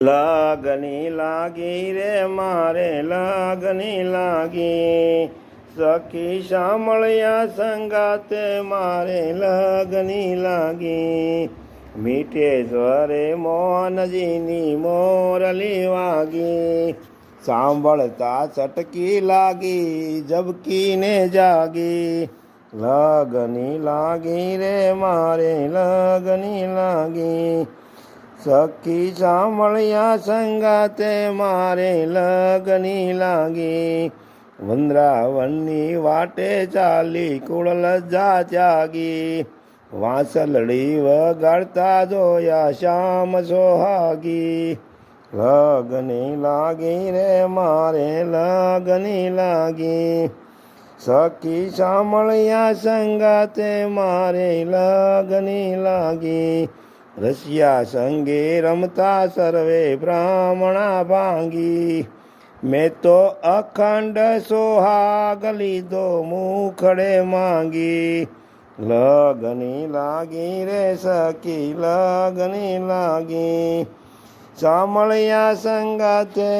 लगनी लागी रे मारे लगनी लागी, सखी शामळिया संगाते मारे लगनी लागी। मीठे स्वरे मोहनजीनी मोरली वागी, सांभळता चटकी लागी जबकी ने जागी। लगनी लागी रे मारे लगनी लागी, सखी शामळिया संगाते मारे लगनी लागी। वृंदावननी वाटे चाली कुळ लज्जा त्यागी, वासलडी वगाडता जोया श्याम सोहागी। लगनी लागी रे मारे लगनी लागी, सखी शामळिया संगाते मारे लगनी लागी। रसिया संगे रमता सर्वे ब्राह्मणा भांगी, मैं तो अखंड सोहाग लीधो मुखड़े मांगी। लगनी लागी रे सखी लगनी लागी, शामळिया संगाते